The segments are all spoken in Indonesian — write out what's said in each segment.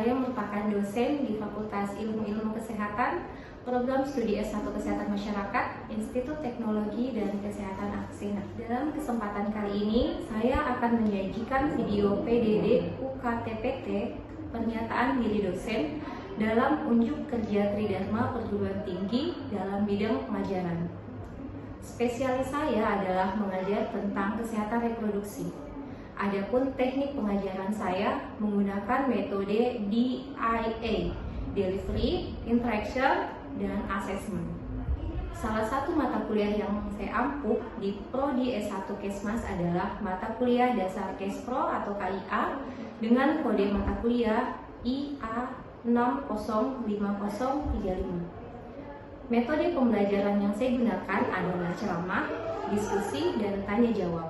Saya merupakan dosen di Fakultas Ilmu Kesehatan, Program Studi S1 Kesehatan Masyarakat, Institut Teknologi dan Kesehatan Aksena. Dalam kesempatan kali ini, saya akan menyajikan video PDD UKTPT Pernyataan Diri Dosen dalam Unjuk Kerja Tridharma Perguruan Tinggi dalam bidang pengajaran. Spesialis saya adalah mengajar tentang kesehatan reproduksi. Adapun teknik pengajaran saya menggunakan metode DIA, Delivery, Interaction, dan Assessment. Salah satu mata kuliah yang saya ampuh di Prodi S1 Kesmas adalah mata kuliah dasar Kespro atau KIA dengan kode mata kuliah IA 605035. Metode pembelajaran yang saya gunakan adalah ceramah, diskusi, dan tanya jawab.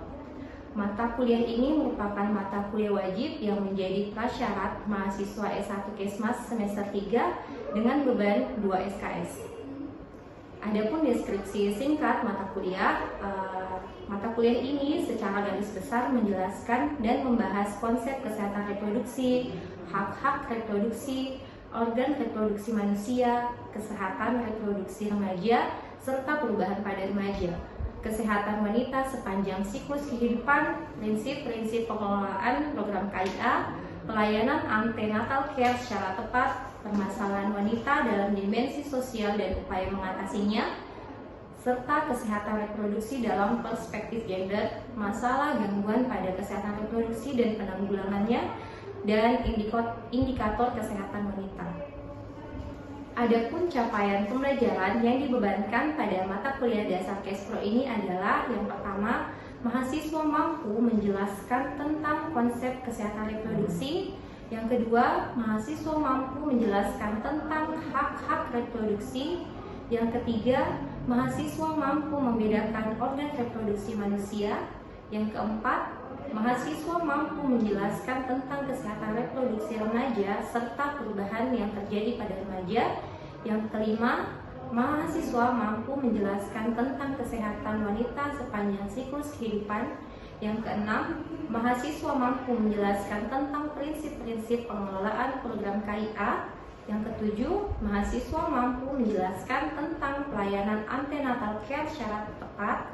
Mata kuliah ini merupakan mata kuliah wajib yang menjadi prasyarat mahasiswa S1 Kesmas semester 3 dengan beban 2 SKS. Adapun deskripsi singkat mata kuliah ini secara garis besar menjelaskan dan membahas konsep kesehatan reproduksi, hak-hak reproduksi, organ reproduksi manusia, kesehatan reproduksi remaja, serta perubahan pada remaja, kesehatan wanita sepanjang siklus kehidupan, prinsip-prinsip pengelolaan program KIA, pelayanan antenatal care secara tepat, permasalahan wanita dalam dimensi sosial dan upaya mengatasinya, serta kesehatan reproduksi dalam perspektif gender, masalah gangguan pada kesehatan reproduksi dan penanggulangannya, dan indikator kesehatan wanita. Adapun capaian pembelajaran yang dibebankan pada mata kuliah dasar Kespro ini adalah yang pertama, mahasiswa mampu menjelaskan tentang konsep kesehatan reproduksi. Yang kedua, mahasiswa mampu menjelaskan tentang hak-hak reproduksi. Yang ketiga, mahasiswa mampu membedakan organ reproduksi manusia. Yang keempat, mahasiswa mampu menjelaskan tentang kesehatan reproduksi remaja serta perubahan yang terjadi pada remaja. Yang kelima, mahasiswa mampu menjelaskan tentang kesehatan wanita sepanjang siklus kehidupan. Yang keenam, mahasiswa mampu menjelaskan tentang prinsip-prinsip pengelolaan program KIA. Yang ketujuh, mahasiswa mampu menjelaskan tentang pelayanan antenatal care secara tepat.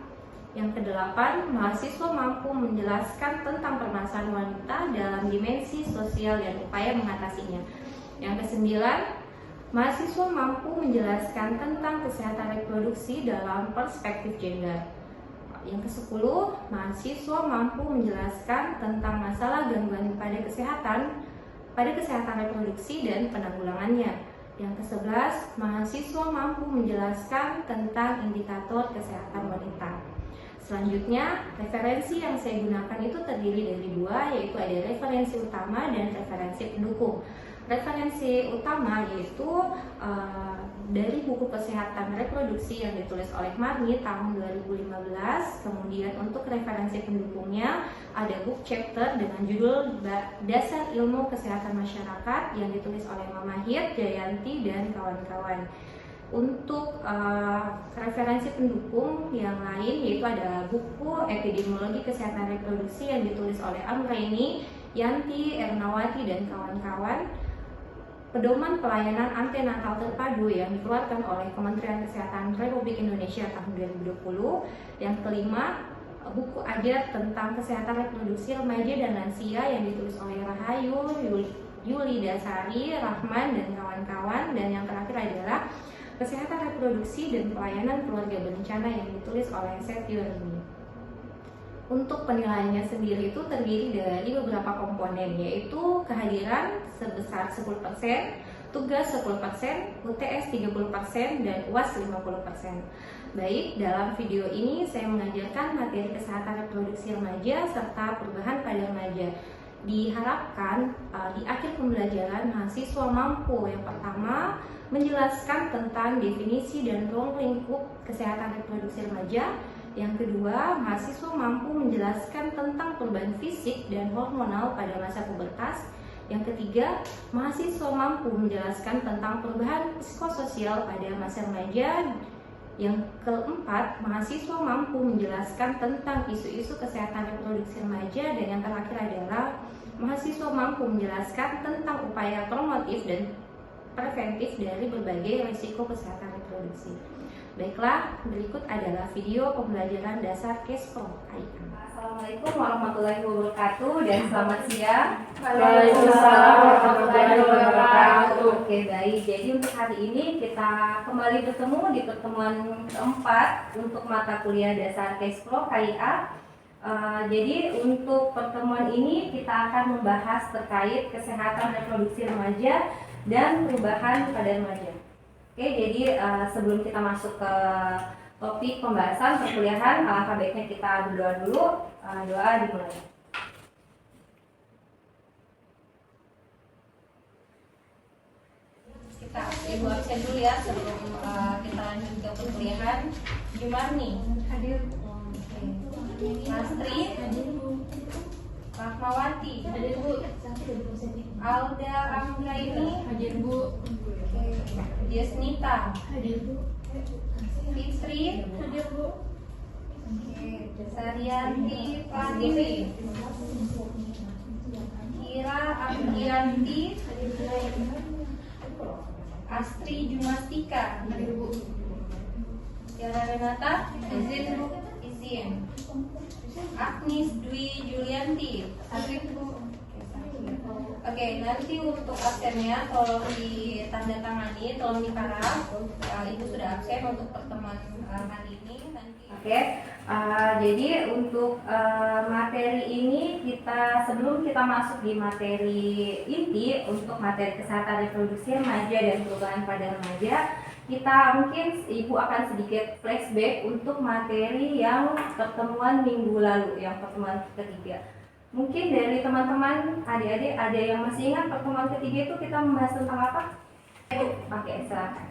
Yang kedelapan, mahasiswa mampu menjelaskan tentang permasalahan wanita dalam dimensi sosial dan upaya mengatasinya. Yang kesembilan, mahasiswa mampu menjelaskan tentang kesehatan reproduksi dalam perspektif gender. Yang kesepuluh, mahasiswa mampu menjelaskan tentang masalah gangguan pada kesehatan reproduksi dan penanggulangannya. Yang kesebelas, mahasiswa mampu menjelaskan tentang indikator kesehatan wanita. Selanjutnya, referensi yang saya gunakan itu terdiri dari dua, yaitu ada referensi utama dan referensi pendukung. Referensi utama yaitu dari buku kesehatan reproduksi yang ditulis oleh Marni tahun 2015. Kemudian untuk referensi pendukungnya ada book chapter dengan judul Dasar Ilmu Kesehatan Masyarakat yang ditulis oleh Mama Hid, Jayanti, dan kawan-kawan. Untuk referensi pendukung yang lain yaitu ada buku Epidemiologi Kesehatan Reproduksi yang ditulis oleh Amreni, Yanti, Ernawati, dan kawan-kawan. Pedoman Pelayanan Antenatal Terpadu yang dikeluarkan oleh Kementerian Kesehatan Republik Indonesia tahun 2020. Yang kelima, buku ajar tentang kesehatan reproduksi remaja dan lansia yang ditulis oleh Rahayu, Yuli Dasari, Rahman, dan kawan-kawan. Dan yang terakhir adalah Kesehatan Reproduksi dan Pelayanan Keluarga Berencana yang ditulis oleh Setiorini. Untuk penilaiannya sendiri itu terdiri dari beberapa komponen, yaitu kehadiran sebesar 10%, tugas 10%, UTS 30%, dan UAS 50%. Baik, dalam video ini saya mengajarkan materi kesehatan reproduksi remaja serta perubahan pada remaja. Diharapkan di akhir pembelajaran mahasiswa mampu yang pertama menjelaskan tentang definisi dan ruang lingkup kesehatan reproduksi remaja. Yang kedua, mahasiswa mampu menjelaskan tentang perubahan fisik dan hormonal pada masa pubertas. Yang ketiga, mahasiswa mampu menjelaskan tentang perubahan psikososial pada masa remaja. Yang keempat, mahasiswa mampu menjelaskan tentang isu-isu kesehatan reproduksi remaja. Dan yang terakhir adalah mahasiswa mampu menjelaskan tentang upaya upaya promotif dan preventif dari berbagai risiko kesehatan reproduksi. Baiklah, berikut adalah video pembelajaran dasar KESPRO KIA. Assalamualaikum warahmatullahi wabarakatuh dan selamat siang. Waalaikumsalam warahmatullahi wabarakatuh. Oke, baik. Jadi untuk hari ini kita kembali bertemu di pertemuan keempat untuk mata kuliah dasar KESPRO KIA. Jadi untuk pertemuan ini kita akan membahas terkait kesehatan reproduksi remaja dan perubahan pada remaja. Oke, jadi sebelum kita masuk ke topik pembahasan perkuliahan, alangkah baiknya kita berdoa dulu. Doa dimulai. Kita ibu absen dulu ya sebelum kita lanjut ke perkuliahan. Jumarni hadir. Astrid hadir Bu. Rahmawati hadir Bu. Alda Anggraini hadir Bu. Yasnita hadir Bu. Fitri hadir Bu. Saryanti Pratiwi. Kira Aprianti hadir Bu. Astri Jumastika hadir Bu. Tiara Renata izin Bu. Izin. Agnes Dwi Julianti hadir Bu. Oke, nanti untuk absennya tolong ditandatangani, tolong dikarang. Ibu sudah absen untuk pertemuan hari ini. Oke, jadi untuk materi ini sebelum kita masuk di materi inti untuk materi kesehatan reproduksi remaja dan perubahan pada remaja, kita mungkin ibu akan sedikit flashback untuk materi yang pertemuan minggu lalu, yang pertemuan ketiga. Mungkin dari teman-teman adik-adik ada yang masih ingat pertemuan ketiga itu kita membahas tentang apa? Oke, silakan.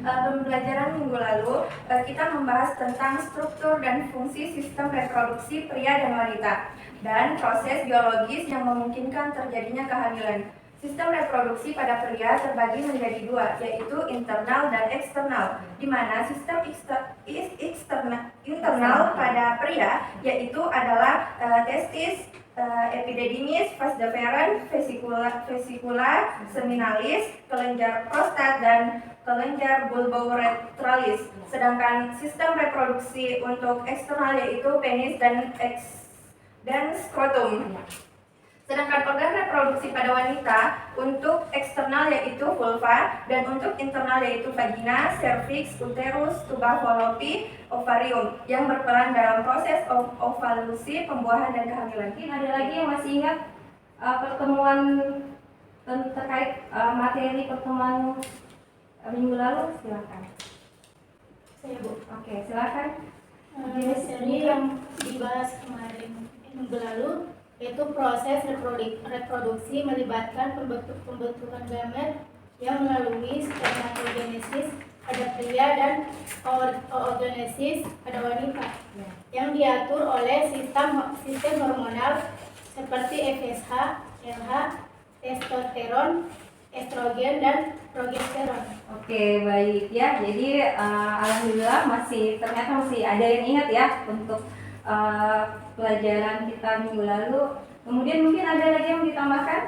Pembelajaran minggu lalu kita membahas tentang struktur dan fungsi sistem reproduksi pria dan wanita dan proses biologis yang memungkinkan terjadinya kehamilan. Sistem reproduksi pada pria terbagi menjadi dua, yaitu internal dan eksternal, di mana sistem internal pada pria yaitu adalah testis, epididymis, vas deferens, vesicula seminalis, kelenjar prostat, dan kelenjar bulbouretralis. Sedangkan sistem reproduksi untuk eksternal yaitu penis dan skrotum. Sedangkan organ reproduksi pada wanita untuk eksternal yaitu vulva dan untuk internal yaitu vagina, cervix, uterus, tuba fallopi, ovarium yang berperan dalam proses ovalusi, pembuahan dan kehamilan. Ada lagi yang masih ingat pertemuan terkait materi pertemuan minggu lalu? Silakan. Saya Bu. Oke, silakan. Ini yang dibahas kemarin minggu lalu yaitu proses reproduksi melibatkan pembentukan gamet yang melalui spermatogenesis pada pria dan oogenesis pada wanita yang diatur oleh sistem hormonal seperti FSH, LH, testosteron, estrogen dan progesteron. Oke, baik ya. Jadi alhamdulillah ternyata masih ada yang ingat ya untuk pelajaran kita minggu lalu. Kemudian mungkin ada lagi yang ditambahkan?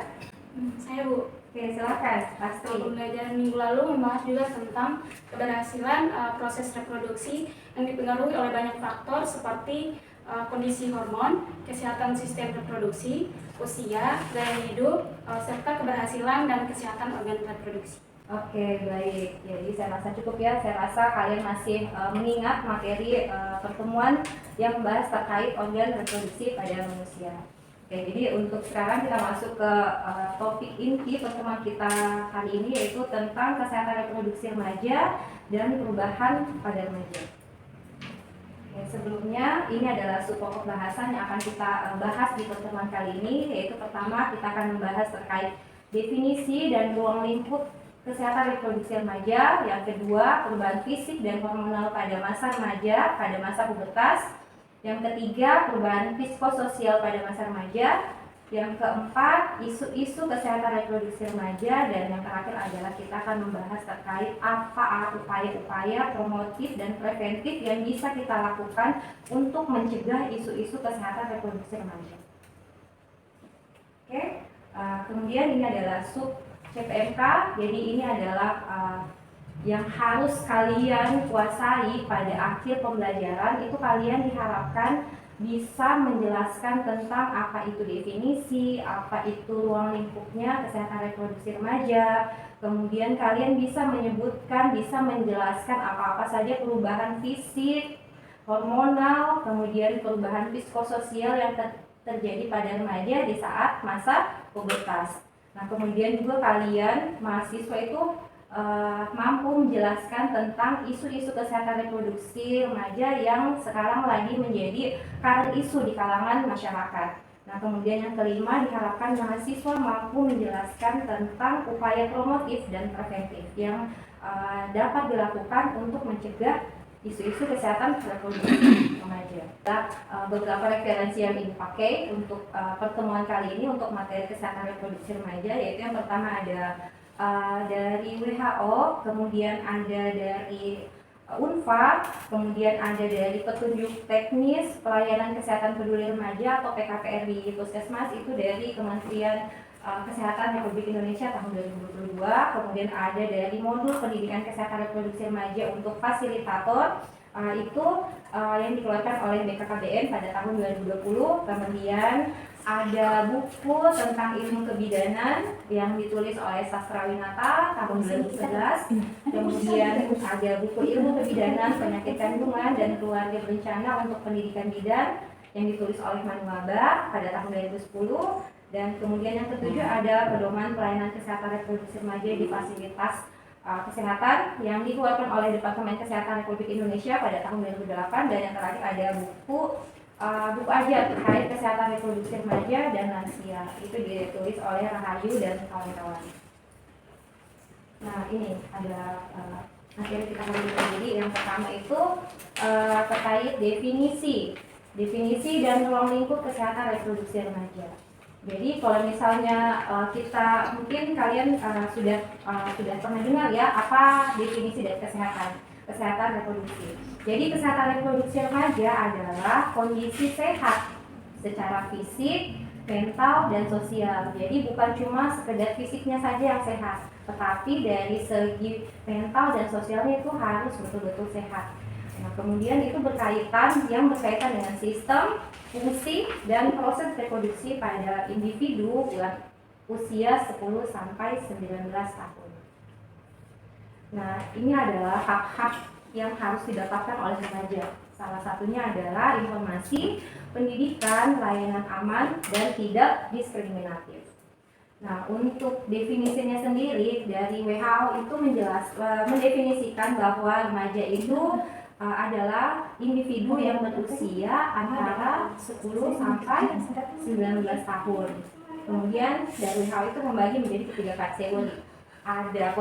Saya Bu. Oke, silakan. Pasti. Pembelajaran minggu lalu membahas juga tentang keberhasilan proses reproduksi yang dipengaruhi oleh banyak faktor seperti kondisi hormon, kesehatan sistem reproduksi, usia, gaya hidup, serta keberhasilan dan kesehatan organ reproduksi. Oke, baik. Jadi saya rasa cukup ya. Saya rasa kalian masih mengingat materi pertemuan yang membahas terkait organ reproduksi pada manusia. Oke, jadi untuk sekarang kita masuk ke topik inti pertemuan kita hari ini, yaitu tentang kesehatan reproduksi remaja dan perubahan pada remaja. Oke, sebelumnya ini adalah pokok bahasan yang akan kita bahas di pertemuan kali ini, yaitu pertama kita akan membahas terkait definisi dan ruang lingkup kesehatan reproduksi remaja, yang kedua perubahan fisik dan hormonal pada masa remaja, pada masa pubertas, yang ketiga perubahan psikososial pada masa remaja, yang keempat isu-isu kesehatan reproduksi remaja, dan yang terakhir adalah kita akan membahas terkait apa upaya-upaya promotif dan preventif yang bisa kita lakukan untuk mencegah isu-isu kesehatan reproduksi remaja. Oke. Kemudian ini adalah sub CPMK, jadi ini adalah yang harus kalian kuasai pada akhir pembelajaran. Itu kalian diharapkan bisa menjelaskan tentang apa itu definisi, apa itu ruang lingkupnya kesehatan reproduksi remaja. Kemudian kalian bisa menyebutkan, bisa menjelaskan apa-apa saja perubahan fisik, hormonal, kemudian perubahan psikososial yang terjadi pada remaja di saat masa pubertas. Nah, kemudian juga kalian mahasiswa itu mampu menjelaskan tentang isu-isu kesehatan reproduksi remaja yang sekarang lagi menjadi current isu di kalangan masyarakat. Nah, kemudian yang kelima, diharapkan mahasiswa mampu menjelaskan tentang upaya promotif dan preventif yang dapat dilakukan untuk mencegah isu-isu kesehatan reproduksi remaja. Beberapa referensi yang dipakai untuk pertemuan kali ini untuk materi kesehatan reproduksi remaja, yaitu yang pertama ada dari WHO, kemudian ada dari UNFA, kemudian ada dari petunjuk teknis pelayanan kesehatan peduli remaja atau PKPR di Puskesmas, itu dari Kementerian Kesehatan Republik Indonesia tahun 2022. Kemudian ada dari modul pendidikan kesehatan reproduksi remaja untuk fasilitator, itu yang dikeluarkan oleh BKKBN pada tahun 2020. Kemudian ada buku tentang ilmu kebidanan yang ditulis oleh Sastrawinata tahun 2011. Kemudian ada buku ilmu kebidanan penyakit kandungan dan keluarga berencana untuk pendidikan bidan yang ditulis oleh Manuaba pada tahun 2010. Dan kemudian yang ketujuh ada pedoman pelayanan kesehatan reproduksi remaja di fasilitas kesehatan yang dikeluarkan oleh Departemen Kesehatan Republik Indonesia pada tahun 2008. Dan yang terakhir ada buku ajar terkait kesehatan reproduksi remaja dan lansia, itu ditulis oleh Rahayu dan kawan-kawan. Nah, ini ada materi kita hari ini. Jadi yang pertama itu terkait definisi dan ruang lingkup kesehatan reproduksi remaja. Jadi kalau misalnya kita, mungkin kalian sudah pernah dengar ya apa definisi dari kesehatan reproduksi. Jadi kesehatan reproduksi remaja adalah kondisi sehat secara fisik, mental, dan sosial. Jadi bukan cuma sekedar fisiknya saja yang sehat, tetapi dari segi mental dan sosialnya itu harus betul-betul sehat. Nah, kemudian itu berkaitan dengan sistem, fungsi, dan proses reproduksi pada individu usia 10 sampai 19 tahun. Nah, ini adalah hak-hak yang harus didapatkan oleh remaja. Salah satunya adalah informasi, pendidikan, layanan aman, dan tidak diskriminatif. Nah, untuk definisinya sendiri dari WHO itu mendefinisikan bahwa remaja itu adalah individu yang berusia antara 10 sampai 19 tahun. Kemudian dari WHO itu membagi menjadi 3 kategori. Ada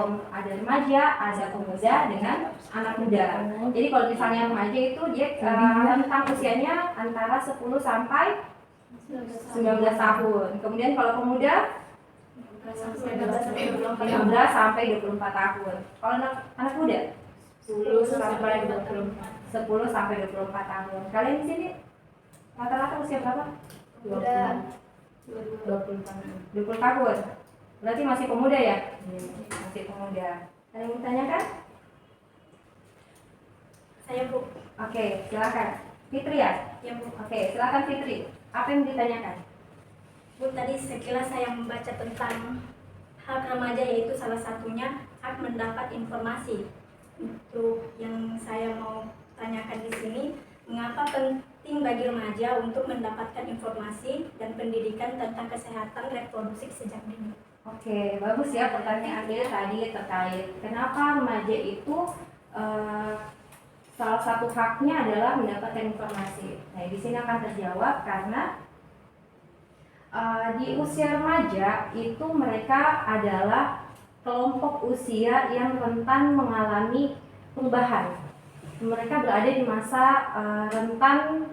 remaja, ada pemuda, dengan anak muda. Jadi kalau misalnya remaja itu dia rentang usianya antara 10 sampai 19 tahun. Kemudian kalau pemuda 15 sampai 24 tahun. Kalau anak muda 10 sampai 24 tahun. Kalian di sini rata-rata usia berapa? 20 tahun. Berarti masih pemuda ya? Masih pemuda. Ada yang ditanyakan? Saya, Bu. Oke, silakan. Fitri ya? Ya, Bu. Oke, silakan Fitri. Apa yang ditanyakan? Bu, tadi sekilas saya membaca tentang hak remaja, yaitu salah satunya hak mendapat informasi. Untuk yang saya mau tanyakan di sini, mengapa penting bagi remaja untuk mendapatkan informasi dan pendidikan tentang kesehatan reproduksi sejak dini? Oke, bagus ya pertanyaannya tadi terkait kenapa remaja itu salah satu haknya adalah mendapatkan informasi. Nah, di sini akan terjawab karena di usia remaja itu mereka adalah kelompok usia yang rentan mengalami perubahan. Mereka berada di masa rentan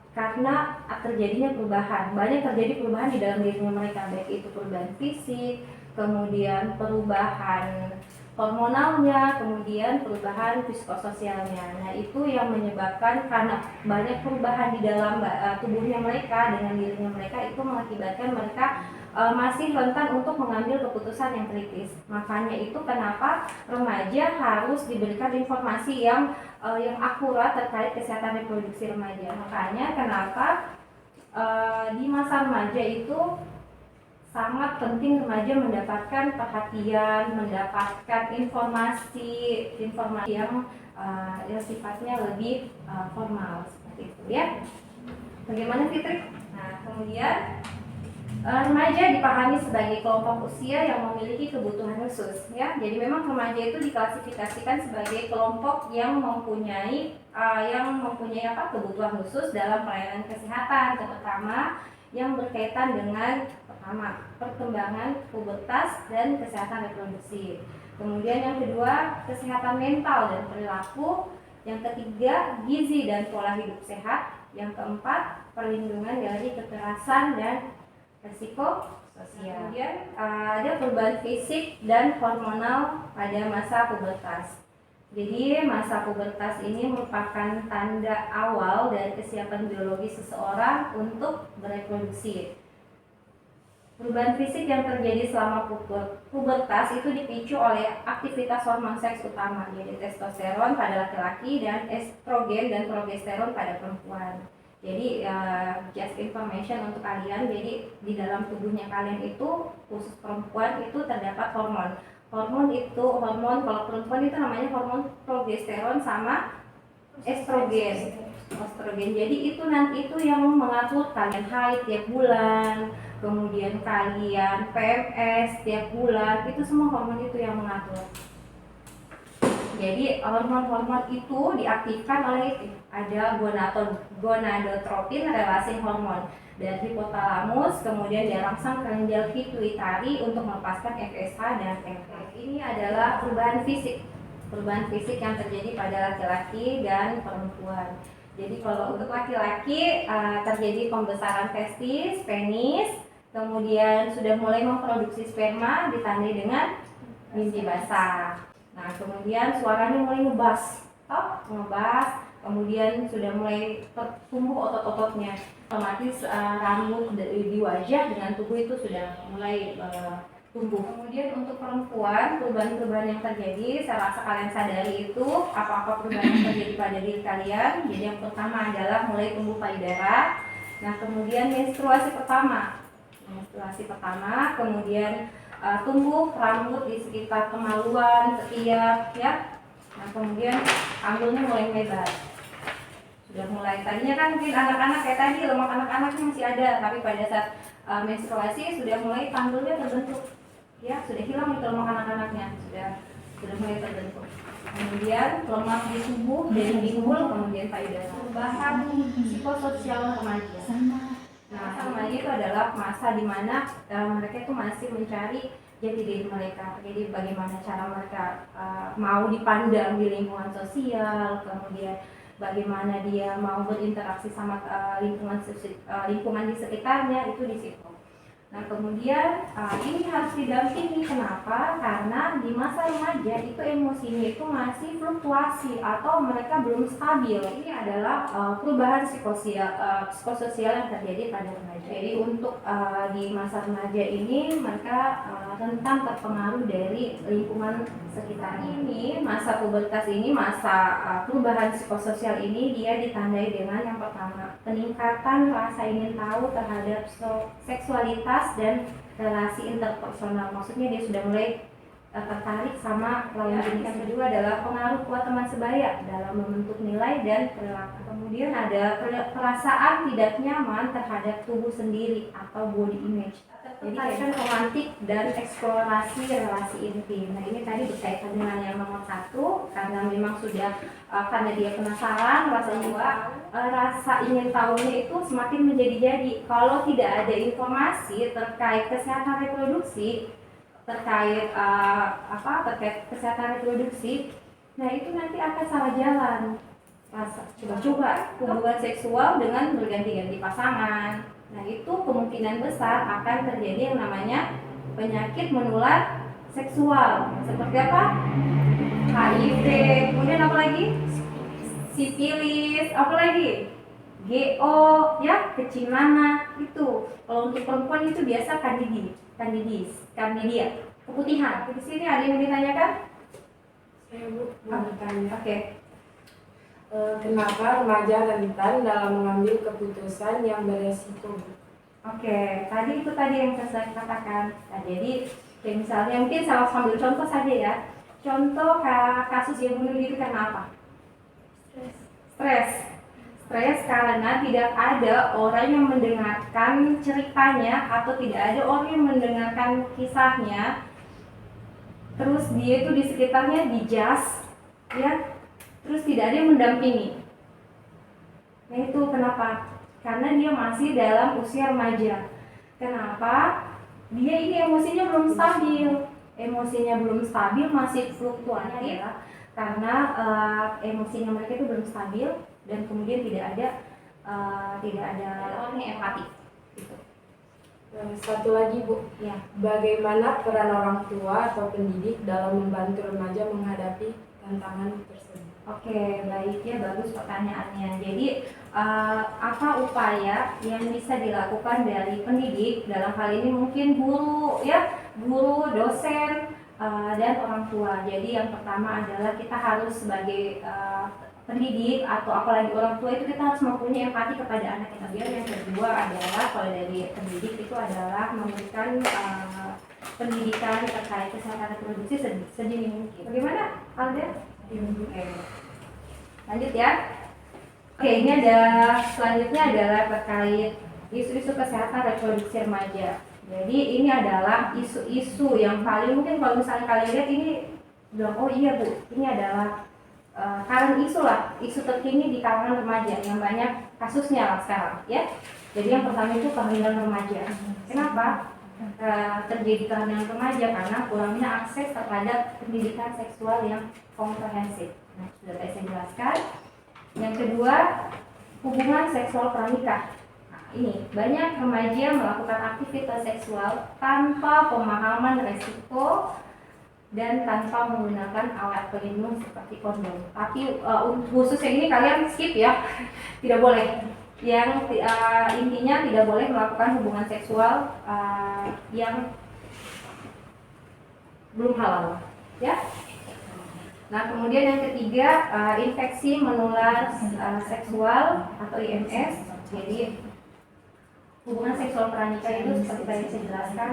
karena terjadinya perubahan. Banyak terjadi perubahan di dalam dirinya mereka, baik itu perubahan fisik, kemudian perubahan hormonalnya, kemudian perubahan psikososialnya. Nah, itu yang menyebabkan karena banyak perubahan di dalam tubuhnya mereka dengan dirinya mereka, itu mengakibatkan mereka masih rentan untuk mengambil keputusan yang kritis. Makanya itu kenapa remaja harus diberikan informasi yang akurat terkait kesehatan reproduksi remaja. Makanya kenapa di masa remaja itu sangat penting remaja mendapatkan perhatian, mendapatkan informasi yang sifatnya lebih formal seperti itu ya. Bagaimana Fitri? Nah, kemudian remaja dipahami sebagai kelompok usia yang memiliki kebutuhan khusus ya. Jadi memang remaja itu diklasifikasikan sebagai kelompok yang mempunyai kebutuhan khusus dalam pelayanan kesehatan, terutama yang berkaitan dengan pertama, perkembangan pubertas dan kesehatan reproduksi. Kemudian yang kedua, kesehatan mental dan perilaku. Yang ketiga, gizi dan pola hidup sehat. Yang keempat, perlindungan dari kekerasan dan risiko sosial. Kemudian ada perubahan fisik dan hormonal pada masa pubertas. Jadi masa pubertas ini merupakan tanda awal dari kesiapan biologis seseorang untuk bereproduksi. Perubahan fisik yang terjadi selama pubertas itu dipicu oleh aktivitas hormon seks utama, yaitu testosteron pada laki-laki dan estrogen dan progesteron pada perempuan. Jadi just information untuk kalian, jadi di dalam tubuhnya kalian itu khusus perempuan itu terdapat hormon kalau perempuan itu namanya hormon progesteron sama estrogen. Jadi itu nanti itu yang mengatur kalian haid tiap bulan, kemudian kalian PMS tiap bulan, itu semua hormon itu yang mengatur. Jadi hormon-hormon itu diaktifkan oleh ada gonadotropin, relasi hormon dan hipotalamus, kemudian dirangsang kelenjar pituitari untuk melepaskan FSH dan FSH. Ini adalah perubahan fisik yang terjadi pada laki-laki dan perempuan. Jadi kalau untuk laki-laki terjadi pembesaran testis, penis, kemudian sudah mulai memproduksi sperma ditandai dengan mimpi basah. Nah, kemudian suaranya mulai ngebas, kemudian sudah mulai tumbuh otot-ototnya. Otomatis rambut di wajah dengan tubuh itu sudah mulai tumbuh. Kemudian untuk perempuan, perubahan-perubahan yang terjadi, saya rasa kalian sadari itu apa-apa perubahan yang terjadi pada diri kalian. Jadi yang pertama adalah mulai tumbuh payudara. Nah, kemudian menstruasi pertama, kemudian tumbuh rambut di sekitar kemaluan, ketiak, ya. Nah, kemudian panggulnya mulai lebar. Sudah mulai, tadinya kan mungkin anak-anak kayak tadi, lemak anak-anak masih ada, tapi pada saat menstruasi sudah mulai panggulnya terbentuk. Ya, sudah hilang itu lemak anak-anaknya, sudah mulai terbentuk. Kemudian lemak di tubuh dari timbul, kemudian payudara. Perubahan psikososial remaja. Nah, remaja itu adalah masa di mana mereka itu masih mencari jati diri mereka. Jadi bagaimana cara mereka mau dipandang di lingkungan sosial, kemudian bagaimana dia mau berinteraksi sama lingkungan di sekitarnya, itu di situ. Nah, kemudian ini harus didampingi. Kenapa? Karena di masa remaja itu emosinya itu masih fluktuasi atau mereka belum stabil. Ini adalah perubahan psikososial yang terjadi pada remaja. Jadi untuk di masa remaja ini mereka rentan terpengaruh dari lingkungan sekitar. Ini masa pubertas ini, masa perubahan psikososial ini dia ditandai dengan yang pertama, peningkatan rasa ingin tahu terhadap seksualitas dan relasi interpersonal. Maksudnya dia sudah mulai tertarik sama lawan jenis. Yang kedua adalah pengaruh kuat teman sebaya dalam membentuk nilai dan perilaku. Kemudian ada perasaan tidak nyaman terhadap tubuh sendiri atau body image. Jadi kaitan romantik dan eksplorasi relasi intim. Nah, ini tadi berkaitan dengan yang nomor 1, karena memang sudah karena dia penasaran, rasa ingin tahunya itu semakin menjadi-jadi. Kalau tidak ada informasi terkait kesehatan reproduksi, terkait kesehatan reproduksi, nah itu nanti akan salah jalan. Coba-coba hubungan seksual dengan berganti-ganti pasangan. Nah, itu kemungkinan besar akan terjadi yang namanya penyakit menular seksual. Seperti apa? HIV, kemudian apa lagi? Sifilis, apa lagi? GO, ya, kecil mana itu. Kalau untuk perempuan itu biasa candidia, keputihan. Di sini ada yang ditanyakan? Saya mau bertanya. Oke. Kenapa remaja rentan dalam mengambil keputusan yang beresiko, Bu? Oke, tadi itu yang saya katakan. Nah, jadi kayak misalnya mungkin saya sambil contoh saja ya. Contoh kasus yang bunuh diri karena apa? Stres karena tidak ada orang yang mendengarkan ceritanya atau tidak ada orang yang mendengarkan kisahnya. Terus dia itu di sekitarnya dijas, ya. Terus tidak ada yang mendampingi. Nah itu kenapa? Karena dia masih dalam usia remaja. Kenapa? Dia ini emosinya belum stabil, masih fluktuatif ya. Karena emosinya mereka itu belum stabil dan kemudian tidak ada orang yang empati. Gitu. Satu lagi, Bu. Ya. Bagaimana peran orang tua atau pendidik dalam membantu remaja menghadapi tantangan tersebut? Oke, baik ya, bagus pertanyaannya. Jadi apa upaya yang bisa dilakukan dari pendidik dalam hal ini mungkin guru, dosen dan orang tua. Jadi yang pertama adalah kita harus sebagai pendidik atau apalagi orang tua itu kita harus mempunyai empati kepada anak kita. Yang kedua adalah kalau dari pendidik itu adalah memberikan pendidikan terkait kesehatan reproduksi sedini mungkin. Bagaimana, Alda? Oke. Lanjut ya. Oke, ini selanjutnya adalah terkait isu-isu kesehatan reproduksi remaja. Jadi ini adalah isu-isu yang paling mungkin kalau misalnya kalian lihat ini bilang, oh iya Bu, ini adalah current isu terkini di kalangan remaja yang banyak kasusnya lah sekarang ya. Jadi yang pertama itu kehamilan remaja. Kenapa? Terjadi kehamilan remaja karena kurangnya akses terhadap pendidikan seksual yang komprehensif. Nah, sudah saya jelaskan. Yang kedua, hubungan seksual pranikah. Nah, ini banyak remaja melakukan aktivitas seksual tanpa pemahaman resiko dan tanpa menggunakan alat pelindung seperti kondom. Tapi khusus yang ini kalian skip ya, tidak boleh. Yang intinya tidak boleh melakukan hubungan seksual yang belum halal, ya. Nah, kemudian yang ketiga, infeksi menular seksual atau IMS. Jadi hubungan seksual pranikah itu seperti tadi saya jelaskan,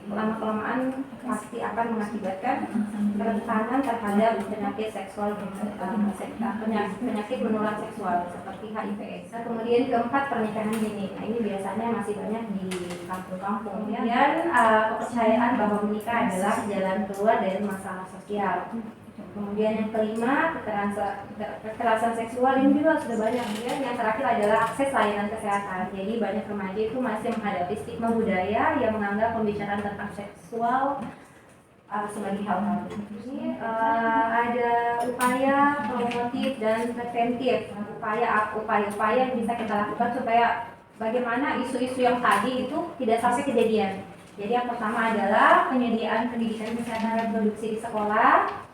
lama-kelamaan pasti akan mengakibatkan kerentanan terhadap penyakit seksual, penyakit menular seksual seperti HIV/AIDS. Nah, kemudian keempat, pernikahan dini. Nah, ini biasanya masih banyak di kampung-kampung. Dan kepercayaan bahwa menikah adalah jalan keluar dari masalah sosial. Kemudian yang kelima, kekerasan seksual ini juga sudah banyak. Kemudian yang terakhir adalah akses layanan kesehatan. Jadi banyak remaja itu masih menghadapi stigma budaya yang menganggap pembicaraan tentang seksual sebagai hal tabu. Ini ada upaya promotif dan preventif, upaya-upaya yang bisa kita lakukan supaya bagaimana isu-isu yang tadi itu tidak sampai kejadian. Jadi yang pertama adalah penyediaan pendidikan kesehatan reproduksi di sekolah.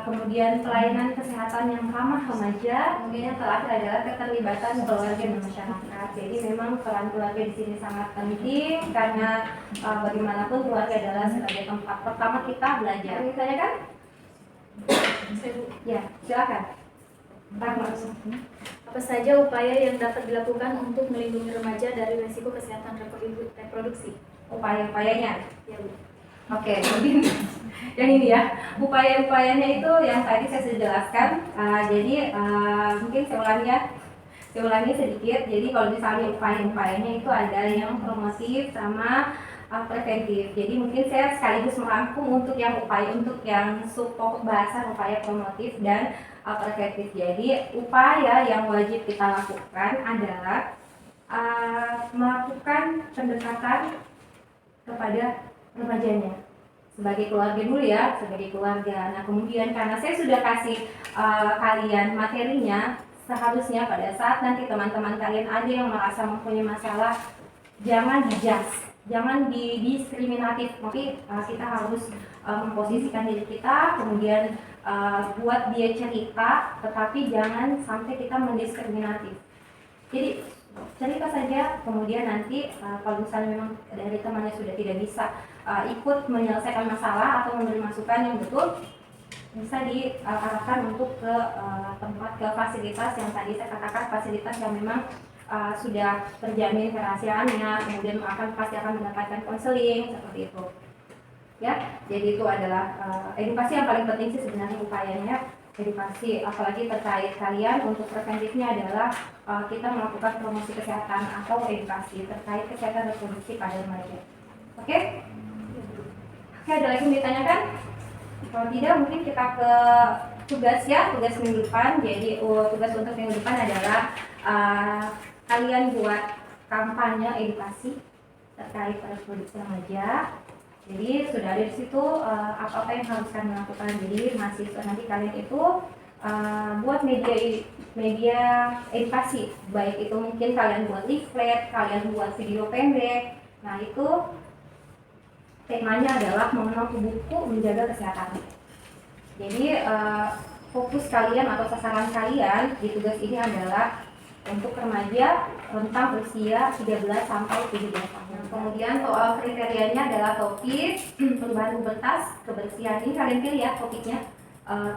Kemudian pelayanan kesehatan yang ramah remaja, kemudian yang terakhir adalah keterlibatan keluarga dan masyarakat. Jadi memang peran keluarga di sini sangat penting karena bagaimanapun keluarga adalah sebagai tempat pertama kita belajar. Misalnya kan? Ya, silakan. Apa saja upaya yang dapat dilakukan untuk melindungi remaja dari risiko kesehatan reproduksi? Upaya-upayanya? Ya, Bu. Oke, mungkin yang ini ya, upaya-upayanya itu yang tadi saya sudah jelaskan. Jadi mungkin saya ulangi sedikit. Jadi kalau misalnya upaya-upayanya itu ada yang promotif sama preventif. Jadi mungkin saya sekaligus merangkum untuk yang support bahasan upaya promotif dan preventif. Jadi upaya yang wajib kita lakukan adalah melakukan pendekatan kepada remajanya sebagai keluarga dulu ya, sebagai keluarga. Nah, kemudian karena saya sudah kasih kalian materinya, seharusnya pada saat nanti teman-teman kalian ada yang merasa mempunyai masalah, jangan dijudge, jangan didiskriminatif, tapi kita harus memposisikan diri kita, kemudian buat dia cerita, tetapi jangan sampai kita mendiskriminatif. Jadi cerita saja, kemudian nanti kalau misalnya memang dari temannya sudah tidak bisa ikut menyelesaikan masalah atau memberi masukan yang betul, bisa diarahkan untuk ke tempat, ke fasilitas yang tadi saya katakan, fasilitas yang memang sudah terjamin kerahasiaannya, kemudian pasti akan mendapatkan konseling seperti itu. Ya, jadi itu adalah edukasi yang paling penting sih sebenarnya upayanya, edukasi, apalagi terkait kalian. Untuk preventifnya adalah kita melakukan promosi kesehatan atau edukasi terkait kesehatan reproduksi pada remaja. Oke? Oke, ada lagi yang ditanyakan? Kalau tidak, mungkin kita ke tugas ya, tugas minggu depan. Jadi tugas untuk minggu depan adalah kalian buat kampanye edukasi terkait reproduksi remaja. Jadi sudah ada di situ apa-apa yang harus kalian lakukan. Jadi mahasiswa nanti kalian itu buat media edukasi, baik itu mungkin kalian buat leaflet, kalian buat video pendek. Nah itu temanya adalah mengenal tubuhku menjaga kesehatan. Jadi fokus kalian atau sasaran kalian di tugas ini adalah untuk remaja rentang usia 13 sampai 17 tahun. Kemudian soal kriterianya adalah topik perubahan pubertas, kebersihan. Ini kalian pilih ya topiknya,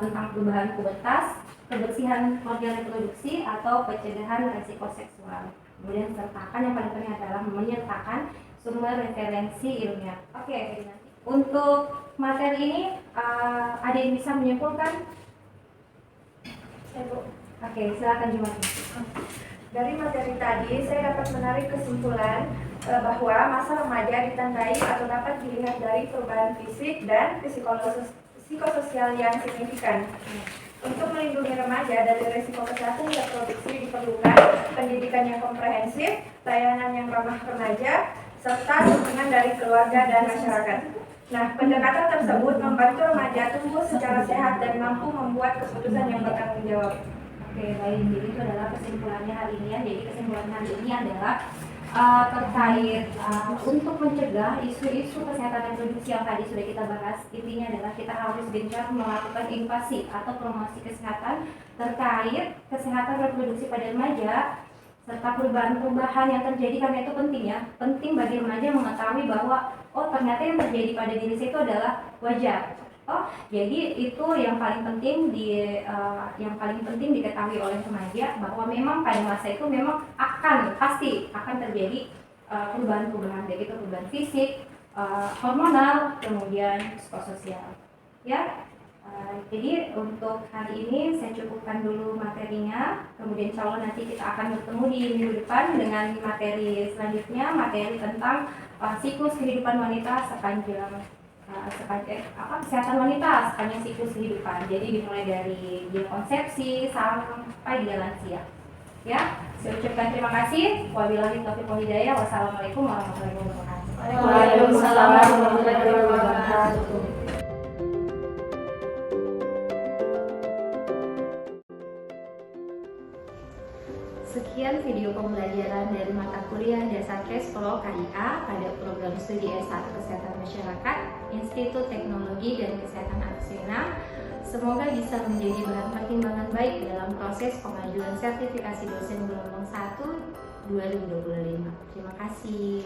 tentang perubahan pubertas, kebersihan organ reproduksi atau pencegahan resiko seksual. Kemudian sertakan, yang paling penting adalah menyertakan sumber referensi ilmiah. Oke, untuk materi ini ada yang bisa menyimpulkan? Oke, silakan Jumat. Dari materi tadi, saya dapat menarik kesimpulan bahwa masa remaja ditandai atau dapat dilihat dari perubahan fisik dan psikososial yang signifikan. Untuk melindungi remaja dari risiko kesehatan reproduksi diperlukan pendidikan yang komprehensif, layanan yang ramah remaja, serta dukungan dari keluarga dan masyarakat. Nah, pendekatan tersebut membantu remaja tumbuh secara sehat dan mampu membuat keputusan yang bertanggung jawab. Oke, baik. Jadi itu adalah kesimpulannya hari ini. Jadi kesimpulan hari ini adalah terkait untuk mencegah isu-isu kesehatan reproduksi yang tadi sudah kita bahas. Intinya adalah kita harus gencar melakukan edukasi atau promosi kesehatan terkait kesehatan reproduksi pada remaja serta perubahan-perubahan yang terjadi, karena itu penting ya. Penting bagi remaja mengetahui bahwa ternyata yang terjadi pada diri saya itu adalah wajar. Jadi itu yang paling penting diketahui oleh remaja, bahwa memang pada masa itu memang pasti akan terjadi perubahan-perubahan, baik itu perubahan fisik, hormonal, kemudian psikososial. Ya, jadi untuk hari ini saya cukupkan dulu materinya. Kemudian insya Allah nanti kita akan bertemu di minggu depan dengan materi selanjutnya, materi tentang siklus kehidupan wanita sepanjang kesehatan wanita sepanjang siklus kehidupan. Jadi dimulai dari dia konsepsi sampai dia lansia. Ya, saya ucapkan terima kasih. Wabillahi taufiq wal hidayah. Wassalamualaikum warahmatullahi wabarakatuh. Waalaikumsalam warahmatullahi wabarakatuh. Sekian video pembelajaran dari mata kuliah Dasar Kespro KIA pada program studi S1 Kesehatan Masyarakat Institut Teknologi dan Kesehatan Arsena. Semoga bisa menjadi bahan pertimbangan baik dalam proses pengajuan sertifikasi dosen gelombang 1 2025. Terima kasih.